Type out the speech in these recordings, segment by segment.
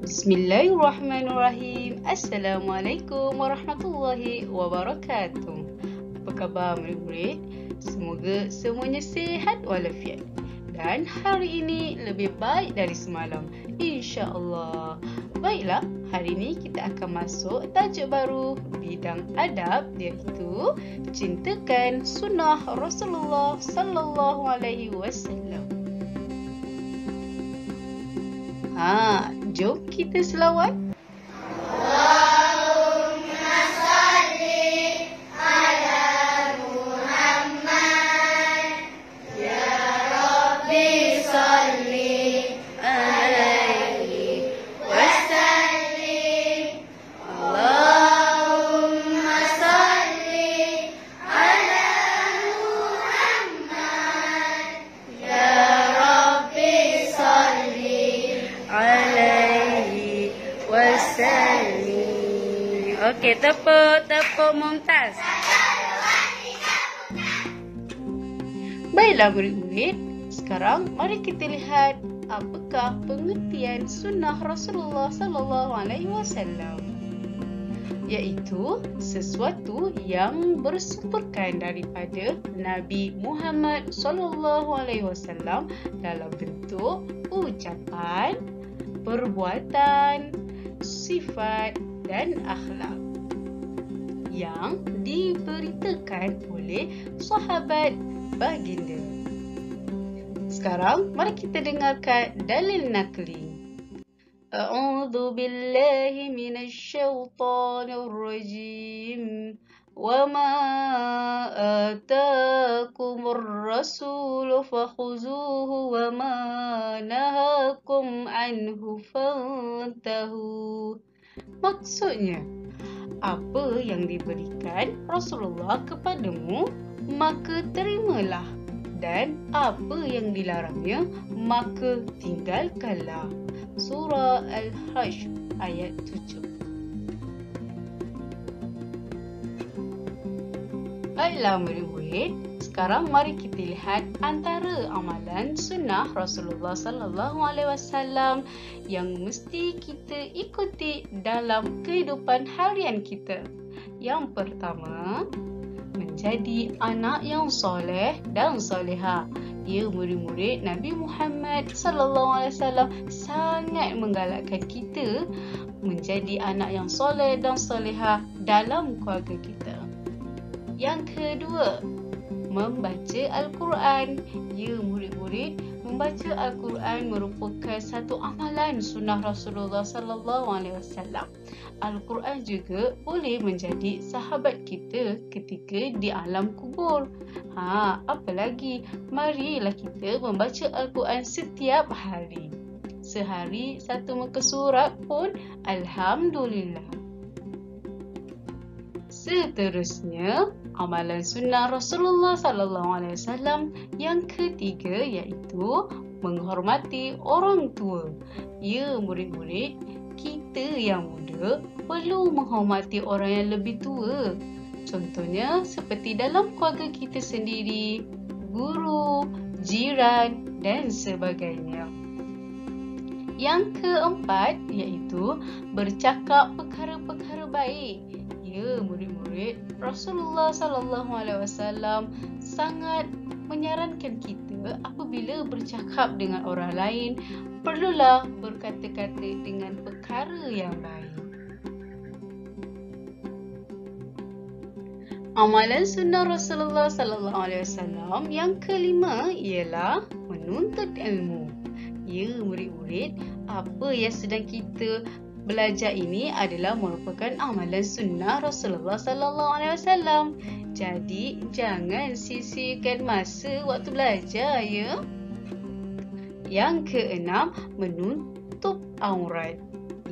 Bismillahirrahmanirrahim. Assalamualaikum warahmatullahi wabarakatuh. Apa khabar murid-murid? Semoga semuanya sihat walafiat. Dan hari ini lebih baik dari semalam, insya-Allah. Baiklah, hari ini kita akan masuk tajuk baru bidang adab, iaitu cintakan sunnah Rasulullah sallallahu alaihi wasallam. Jom kita selawat. Allahumma salli ala Muhammad. Ya Rabbi salli alaihi wasallim. Allahumma salli ala Muhammad. Ya Rabbi salli alaihi wasallim. Okey, tepuk Mumtaz. Baiklah murid-murid, sekarang mari kita lihat apakah pengertian sunnah Rasulullah sallallahu alaihi wasallam. Iaitu sesuatu yang bersumberkan daripada Nabi Muhammad sallallahu alaihi wasallam dalam bentuk ucapan, perbuatan, sifat dan akhlak yang diberitakan oleh sahabat baginda. Sekarang mari kita dengarkan dalil nakli. A'udzu billahi minasy syaithanir rajim. وَمَا آتَاكُمُ الرَّسُولُ فَخُذُوهُ وَمَا نَهَاكُمْ عَنْهُ فَانْتَهُوا. Maksudnya, apa yang diberikan Rasulullah kepadamu, maka terimalah, dan apa yang dilarangnya, maka tinggalkanlah. Surah Al-Hajj ayat 7. Baiklah murid-murid, sekarang mari kita lihat antara amalan sunnah Rasulullah sallallahu alaihi wasallam yang mesti kita ikuti dalam kehidupan harian kita. Yang pertama, menjadi anak yang soleh dan soleha. Ya murid-murid, Nabi Muhammad sallallahu alaihi wasallam sangat menggalakkan kita menjadi anak yang soleh dan soleha dalam keluarga kita. Yang kedua, membaca Al-Quran. Ya murid-murid, membaca Al-Quran merupakan satu amalan sunnah Rasulullah sallallahu alaihi wasallam. Al-Quran juga boleh menjadi sahabat kita ketika di alam kubur. Apa lagi? Marilah kita membaca Al-Quran setiap hari. Sehari satu muka surat pun alhamdulillah. Seterusnya, amalan sunnah Rasulullah sallallahu alaihi wasallam yang ketiga iaitu menghormati orang tua. Ya murid-murid, kita yang muda perlu menghormati orang yang lebih tua. Contohnya seperti dalam keluarga kita sendiri, guru, jiran dan sebagainya. Yang keempat iaitu bercakap perkara-perkara baik. Ya murid-murid, Rasulullah sallallahu alaihi wasallam sangat menyarankan kita apabila bercakap dengan orang lain, perlulah berkata-kata dengan perkara yang baik. Amalan sunnah Rasulullah sallallahu alaihi wasallam yang kelima ialah menuntut ilmu. Ya murid-murid, apa yang sedang kita belajar ini adalah merupakan amalan sunnah Rasulullah sallallahu alaihi wasallam. Jadi jangan sia-siakan masa waktu belajar ya. Yang keenam, menutup aurat.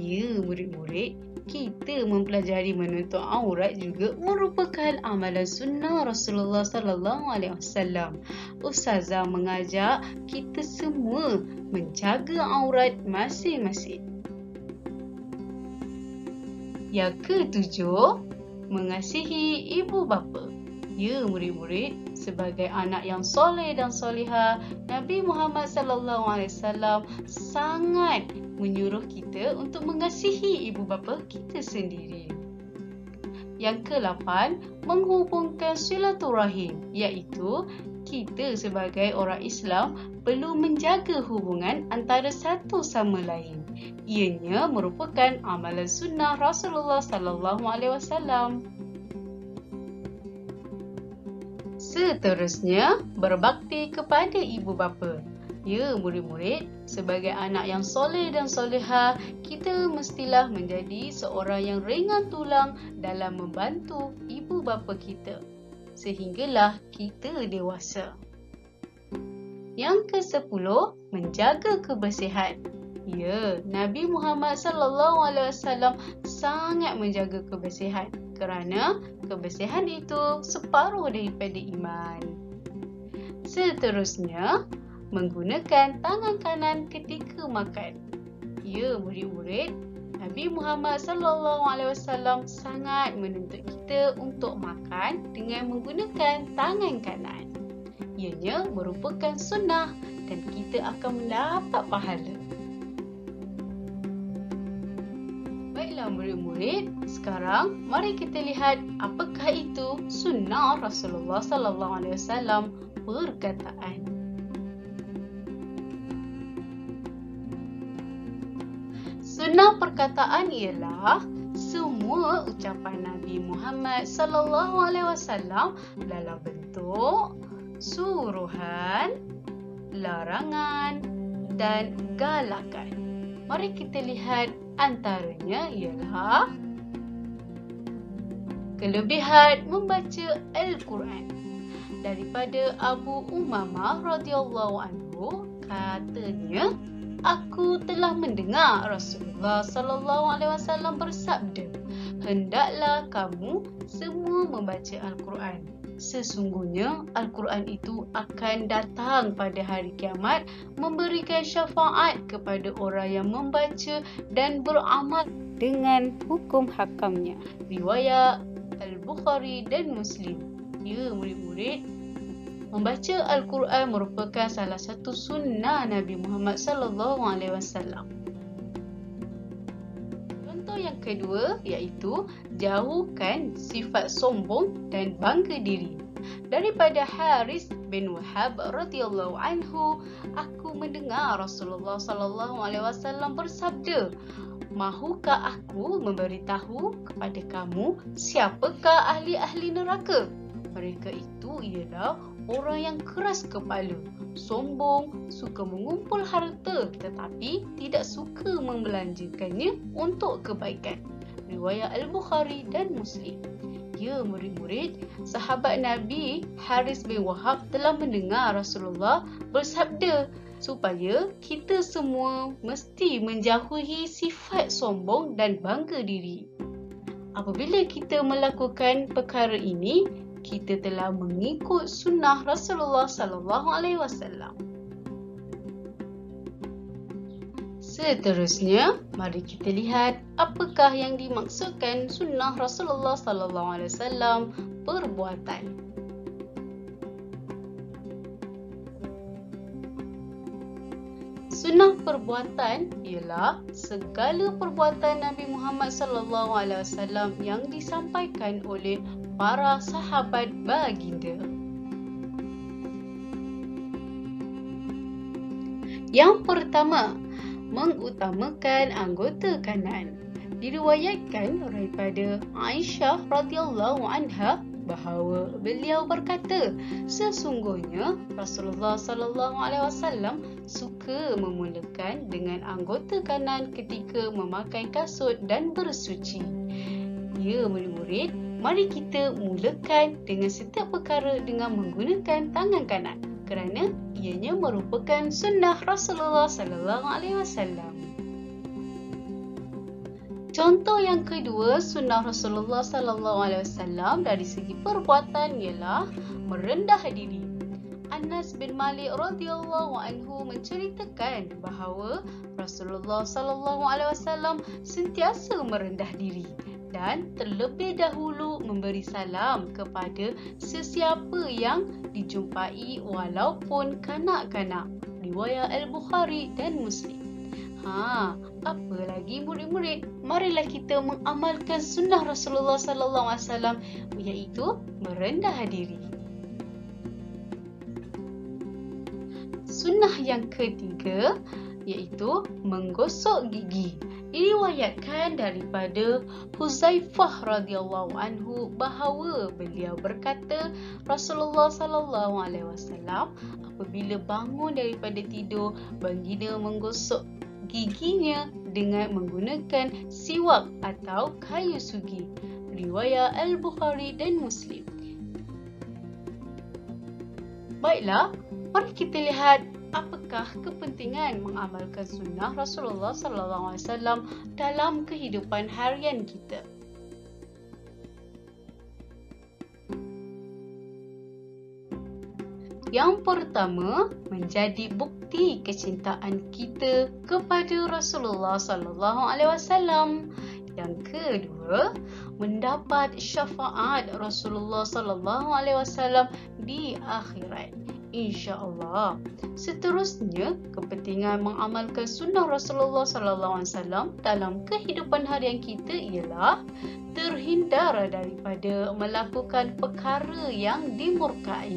Ya murid-murid, kita mempelajari menutup aurat juga merupakan amalan sunnah Rasulullah sallallahu alaihi wasallam. Ustazah mengajak kita semua menjaga aurat masing-masing. Yang ketujuh, mengasihi ibu bapa. Ya murid-murid, sebagai anak yang soleh dan solehah, Nabi Muhammad sallallahu alaihi wasallam sangat menyuruh kita untuk mengasihi ibu bapa kita sendiri. Yang ke-8, menghubungkan silaturahim, iaitu kita sebagai orang Islam perlu menjaga hubungan antara satu sama lain. Ianya merupakan amalan sunnah Rasulullah sallallahu alaihi wasallam. Seterusnya, berbakti kepada ibu bapa. Ya, murid-murid, sebagai anak yang soleh dan solehah, kita mestilah menjadi seorang yang ringan tulang dalam membantu ibu bapa kita, sehinggalah kita dewasa. Yang ke-10, menjaga kebersihan. Ya, Nabi Muhammad sallallahu alaihi wasallam sangat menjaga kebersihan kerana kebersihan itu separuh daripada iman. Seterusnya, menggunakan tangan kanan ketika makan. Ya, murid-murid, Nabi Muhammad sallallahu alaihi wasallam sangat menuntut kita untuk makan dengan menggunakan tangan kanan. Ianya merupakan sunnah dan kita akan mendapat pahala. Baiklah murid-murid, sekarang mari kita lihat apakah itu sunnah Rasulullah sallallahu alaihi wasallam perkataan. Sunnah perkataan ialah semua ucapan Nabi Muhammad sallallahu alaihi wasallam dalam bentuk suruhan, larangan dan galakan. Mari kita lihat antaranya ialah kelebihan membaca Al-Quran. Daripada Abu Umamah radhiyallahu anhu, katanya, aku telah mendengar Rasulullah sallallahu alaihi wasallam bersabda, hendaklah kamu semua membaca Al-Quran. Sesungguhnya Al-Quran itu akan datang pada hari kiamat memberikan syafaat kepada orang yang membaca dan beramal dengan hukum hakamnya. Riwayat Al-Bukhari dan Muslim. Ya, murid-murid, membaca Al-Quran merupakan salah satu sunnah Nabi Muhammad sallallahu alaihi wasallam. Contoh yang kedua iaitu jauhkan sifat sombong dan bangga diri. Daripada Haris bin Wahab radhiyallahu anhu, aku mendengar Rasulullah sallallahu alaihi wasallam bersabda, mahukah aku memberitahu kepada kamu siapakah ahli-ahli neraka? Mereka itu ialah orang yang keras kepala, sombong, suka mengumpul harta tetapi tidak suka membelanjakannya untuk kebaikan. Riwayat Al-Bukhari dan Muslim. Ya, murid-murid, sahabat Nabi Haris bin Wahab telah mendengar Rasulullah bersabda supaya kita semua mesti menjauhi sifat sombong dan bangga diri. Apabila kita melakukan perkara ini, kita telah mengikut sunnah Rasulullah sallallahu alaihi wasallam. Seterusnya, mari kita lihat apakah yang dimaksudkan sunnah Rasulullah sallallahu alaihi wasallam perbuatan. Sunnah perbuatan ialah segala perbuatan Nabi Muhammad sallallahu alaihi wasallam yang disampaikan oleh para sahabat baginda. Yang pertama, mengutamakan anggota kanan. Diriwayatkan daripada Aisyah radhiyallahu anha bahawa beliau berkata, sesungguhnya Rasulullah sallallahu alaihi wasallam suka memulakan dengan anggota kanan ketika memakai kasut dan bersuci. Ya, murid-murid, mari kita mulakan dengan setiap perkara dengan menggunakan tangan kanan kerana ianya merupakan sunnah Rasulullah sallallahu alaihi wasallam. Contoh yang kedua sunnah Rasulullah sallallahu alaihi wasallam dari segi perbuatan ialah merendah diri. Anas bin Malik radhiyallahu anhu menceritakan bahawa Rasulullah sallallahu alaihi wasallam sentiasa merendah diri dan terlebih dahulu memberi salam kepada sesiapa yang dijumpai walaupun kanak-kanak. Riwayat Al-Bukhari dan Muslim. Apa lagi murid-murid? Marilah kita mengamalkan sunnah Rasulullah sallallahu alaihi wasallam, iaitu merendah diri. Sunnah yang ketiga iaitu menggosok gigi. Diriwayatkan daripada Huzaifah radhiyallahu anhu bahawa beliau berkata, Rasulullah sallallahu alaihi wasallam apabila bangun daripada tidur, baginda menggosok giginya dengan menggunakan siwak atau kayu sugi. Riwayat Al-Bukhari dan Muslim. Baiklah, mari kita lihat apakah kepentingan mengamalkan sunnah Rasulullah sallallahu alaihi wasallam dalam kehidupan harian kita. Yang pertama, menjadi bukti kecintaan kita kepada Rasulullah sallallahu alaihi wasallam. Yang kedua, mendapat syafaat Rasulullah sallallahu alaihi wasallam di akhirat, insya-Allah. Seterusnya, kepentingan mengamalkan sunnah Rasulullah sallallahu alaihi wasallam dalam kehidupan harian kita ialah terhindar daripada melakukan perkara yang dimurkai.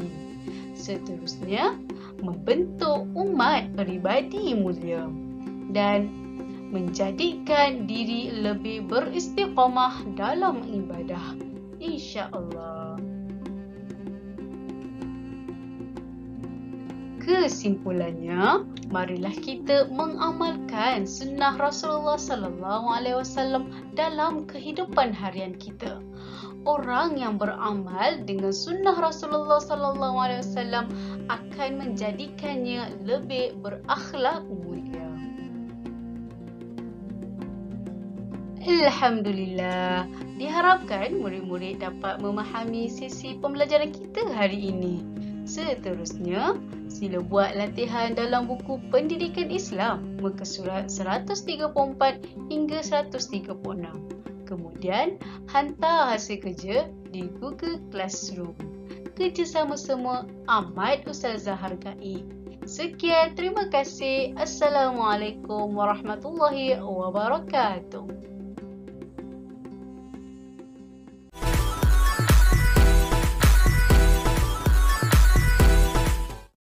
Seterusnya, membentuk umat peribadi mulia dan menjadikan diri lebih beristiqamah dalam ibadah, insya-Allah. Kesimpulannya, marilah kita mengamalkan sunnah Rasulullah sallallahu alaihi wasallam dalam kehidupan harian kita. Orang yang beramal dengan sunnah Rasulullah sallallahu alaihi wasallam akan menjadikannya lebih berakhlak mulia. Alhamdulillah, diharapkan murid-murid dapat memahami sesi pembelajaran kita hari ini. Seterusnya, sila buat latihan dalam buku Pendidikan Islam, muka surat 134 hingga 136. Kemudian, hantar hasil kerja di Google Classroom. Kerjasama semua amat Ustazah hargai. Sekian, terima kasih. Assalamualaikum warahmatullahi wabarakatuh.